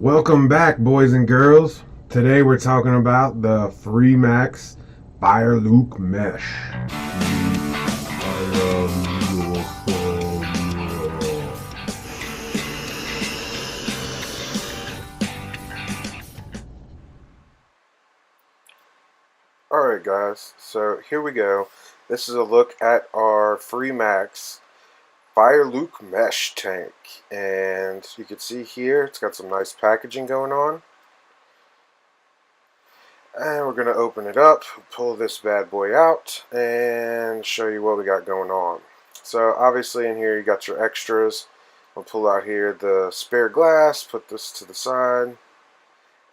Welcome back, boys and girls. Today we're talking about the Freemax FireLuke Mesh. Alright guys, so here we go. This is a look at our Freemax FireLuke Mesh tank, and you can see here it's got some nice packaging going on. And we're going to open it up, pull this bad boy out, and show you what we got going on. So obviously in here you got your extras. I'll pull out here the spare glass, put this to the side,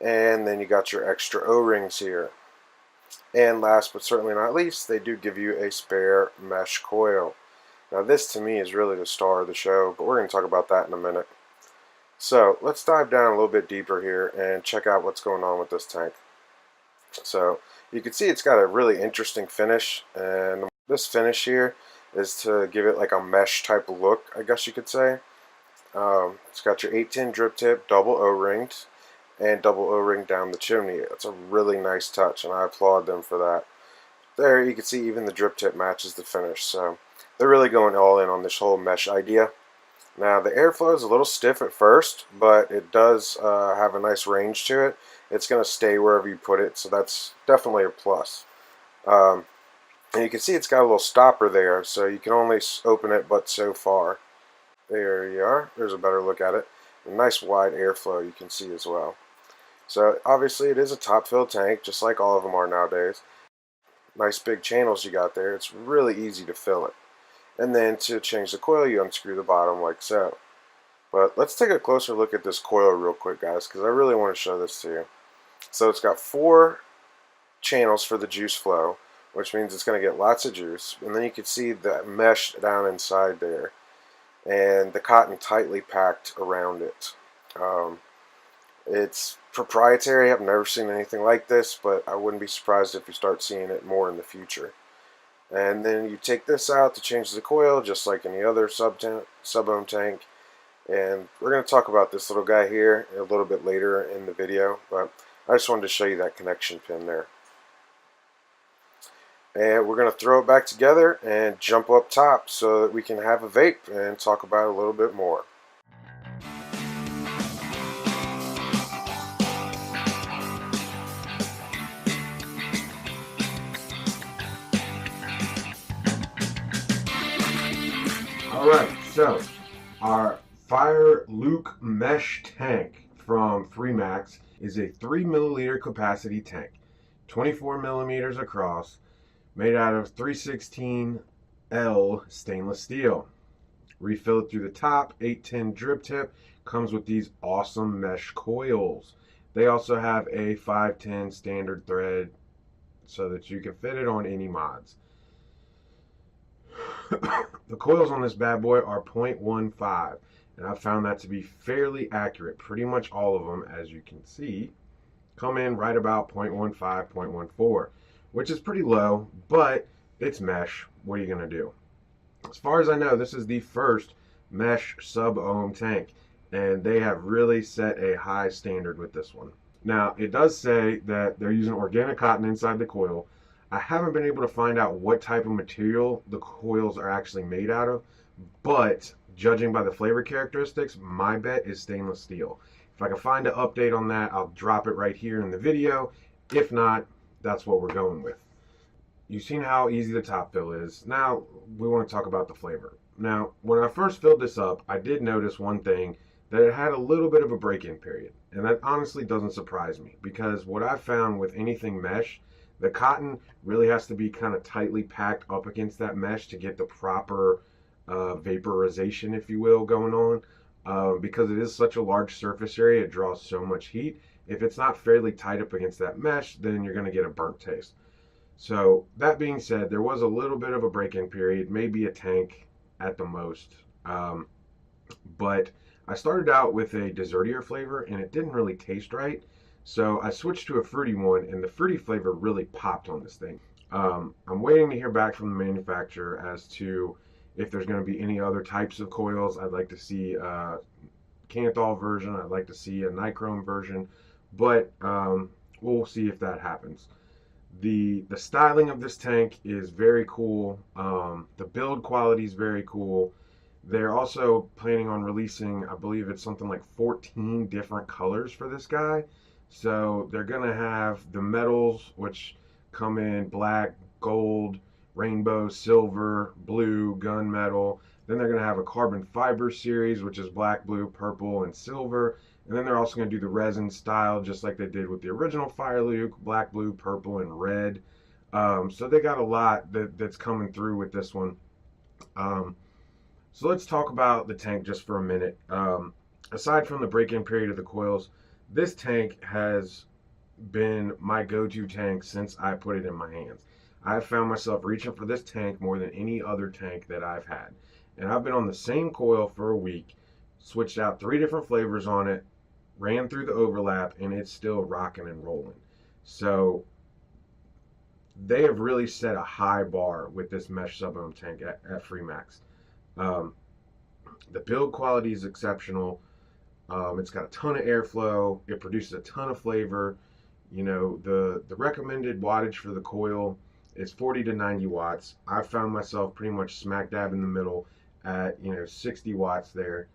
and then you got your extra O-rings here. And last but certainly not least, they do give you a spare mesh coil. Now this to me is really the star of the show, but we're going to talk about that in a minute. So let's dive down a little bit deeper here and check out what's going on with this tank. So you can see it's got a really interesting finish, and this finish here is to give it like a mesh type of look, I guess you could say. It's got your 810 drip tip, double O-ringed, and double O-ring down the chimney. It's a really nice touch, and I applaud them for that. There you can see even the drip tip matches the finish, so they're really going all in on this whole mesh idea. Now the airflow is a little stiff at first, but it does have a nice range to it. It's going to stay wherever you put it, so that's definitely a plus. And you can see it's got a little stopper there, so you can only open it but so far. There you are. There's a better look at it. A nice wide airflow you can see as well. So obviously it is a top-filled tank, just like all of them are nowadays. Nice big channels you got there. It's really easy to fill it. And then to change the coil, you unscrew the bottom like so. But let's take a closer look at this coil real quick, guys, because I really want to show this to you. So it's got 4 channels for the juice flow, which means it's going to get lots of juice. And then you can see the mesh down inside there, and the cotton tightly packed around it. It's proprietary. I've never seen anything like this, but I wouldn't be surprised if you start seeing it more in the future. And then you take this out to change the coil, just like any other sub-ohm tank. And we're going to talk about this little guy here a little bit later in the video, but I just wanted to show you that connection pin there. And we're going to throw it back together and jump up top so that we can have a vape and talk about it a little bit more. Alright, so our FireLuke Mesh tank from Freemax is a 3 milliliter capacity tank, 24 millimeters across, made out of 316L stainless steel. Refilled through the top, 810 drip tip, comes with these awesome mesh coils. They also have a 510 standard thread so that you can fit it on any mods. The coils on this bad boy are 0.15, and I've found that to be fairly accurate. Pretty much all of them, as you can see, come in right about 0.15, 0.14, which is pretty low, but it's mesh. What are you going to do? As far as I know, this is the first mesh sub-ohm tank, and they have really set a high standard with this one. Now, it does say that they're using organic cotton inside the coil. I haven't been able to find out what type of material the coils are actually made out of, but judging by the flavor characteristics, my bet is stainless steel. If I can find an update on that, I'll drop it right here in the video. If not, that's what we're going with. You've seen how easy the top fill is. Now, we want to talk about the flavor. Now, when I first filled this up, I did notice one thing, that it had a little bit of a break-in period. And that honestly doesn't surprise me, because what I've found with anything mesh, the cotton really has to be kind of tightly packed up against that mesh to get the proper vaporization, if you will, going on. Because it is such a large surface area, it draws so much heat. If it's not fairly tight up against that mesh, then you're going to get a burnt taste. So that being said, there was a little bit of a break-in period, maybe a tank at the most. But I started out with a dessertier flavor, and it didn't really taste right. So I switched to a fruity one, and the fruity flavor really popped on this thing. I'm waiting to hear back from the manufacturer as to if there's going to be any other types of coils. I'd like to see Kanthal version. I'd like to see a nichrome version, but we'll see if that happens. The styling of this tank is very cool. The build quality is very cool. They're also planning on releasing, I believe it's something like 14 different colors for this guy. So they're going to have the metals, which come in black, gold, rainbow, silver, blue, gunmetal. Then they're going to have a carbon fiber series, which is black, blue, purple, and silver. And then they're also going to do the resin style, just like they did with the original FireLuke, black, blue, purple, and red. So they got a lot that's coming through with this one. So let's talk about the tank just for a minute. Aside from the break-in period of the coils, this tank has been my go-to tank since I put it in my hands. I've found myself reaching for this tank more than any other tank that I've had. And I've been on the same coil for a week, switched out 3 different flavors on it, ran through the overlap, and it's still rocking and rolling. So they have really set a high bar with this mesh sub-ohm tank at Freemax. The build quality is exceptional. It's got a ton of airflow. It produces a ton of flavor. You know, the recommended wattage for the coil is 40 to 90 watts. I found myself pretty much smack dab in the middle at 60 watts there.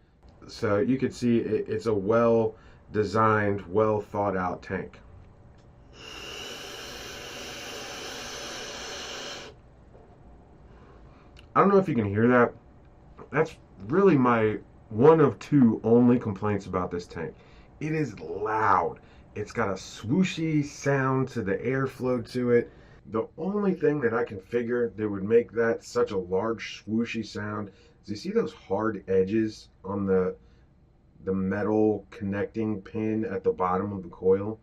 So you can see it's a well designed, well thought out tank. I don't know if you can hear that. That's really my one of 2 only complaints about this tank. It is loud. It's got a swooshy sound to the airflow to it. The only thing that I can figure that would make that such a large swooshy sound is, you see those hard edges on the metal connecting pin at the bottom of the coil?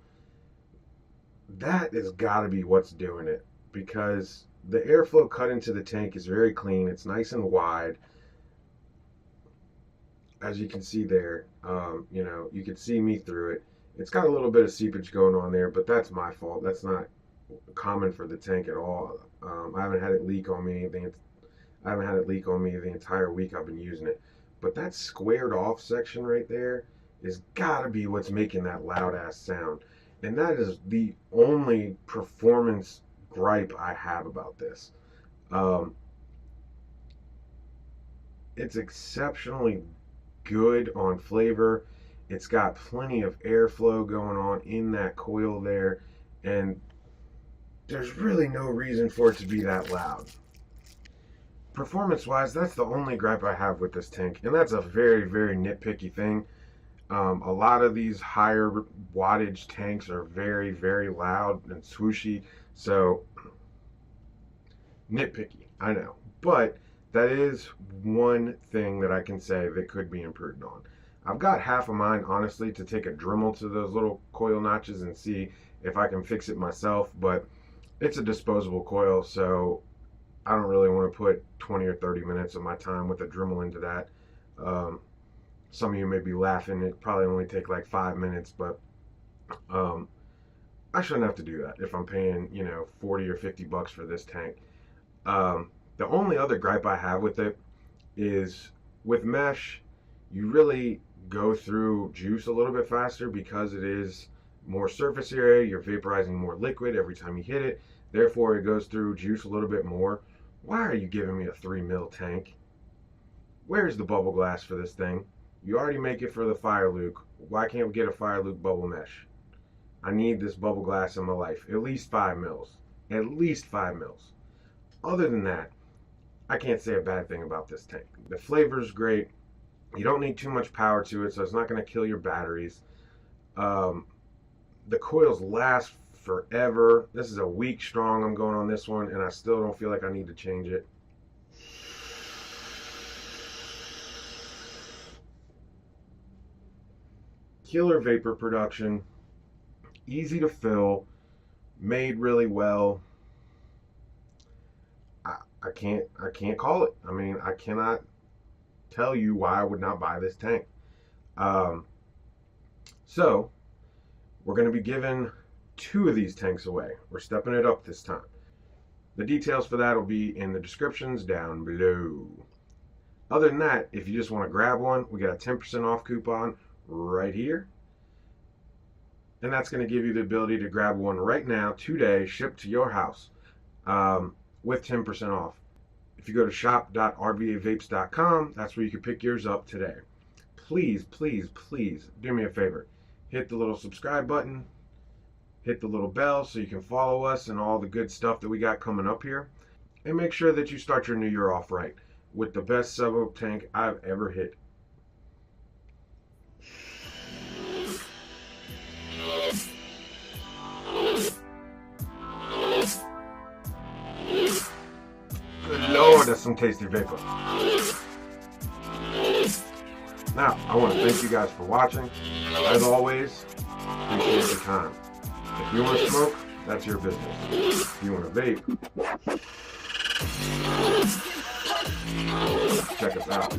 That has got to be what's doing it, because the airflow cut into the tank is very clean. It's nice and wide. As you can see there, you can see me through it. It's got a little bit of seepage going on there, but that's my fault. That's not common for the tank at all. I haven't had it leak on me. I haven't had it leak on me the entire week I've been using it. But that squared off section right there is gotta be what's making that loud ass sound. And that is the only performance gripe I have about this. It's exceptionally good on flavor. It's got plenty of airflow going on in that coil there, and there's really no reason for it to be that loud. Performance wise, that's the only gripe I have with this tank, and that's a very, very nitpicky thing. A lot of these higher wattage tanks are very, very loud and swooshy, so nitpicky, I know, but that is one thing that I can say that could be improved on. I've got half a mind, honestly, to take a Dremel to those little coil notches and see if I can fix it myself, but it's a disposable coil, so I don't really want to put 20 or 30 minutes of my time with a Dremel into that. Some of you may be laughing. It probably only take like 5 minutes, but I shouldn't have to do that if I'm paying 40 or 50 bucks for this tank. The only other gripe I have with it is, with mesh, you really go through juice a little bit faster because it is more surface area. You're vaporizing more liquid every time you hit it. Therefore, it goes through juice a little bit more. Why are you giving me a 3 mil tank? Where's the bubble glass for this thing? You already make it for the FireLuke. Why can't we get a FireLuke bubble mesh? I need this bubble glass in my life. At least 5 mils. At least 5 mils. Other than that, I can't say a bad thing about this tank. The flavor's great. You don't need too much power to it, so it's not going to kill your batteries. The coils last forever. This is a week strong I'm going on this one, and I still don't feel like I need to change it. Killer vapor production. Easy to fill. Made really well. I can't call it. I mean, I cannot tell you why I would not buy this tank. So we're going to be giving 2 of these tanks away. We're stepping it up this time. The details for that will be in the descriptions down below. Other than that, if you just want to grab one, we got a 10% off coupon right here. And that's going to give you the ability to grab one right now, today, shipped to your house with 10% off. If you go to shop.rvavapes.com, that's where you can pick yours up today. Please, please, please do me a favor. Hit the little subscribe button. Hit the little bell so you can follow us and all the good stuff that we got coming up here. And make sure that you start your new year off right with the best sub tank I've ever hit. Good Lord, that's some tasty vapor. Now, I want to thank you guys for watching. As always, appreciate your time. If you want to smoke, that's your business. If you want to vape, check us out.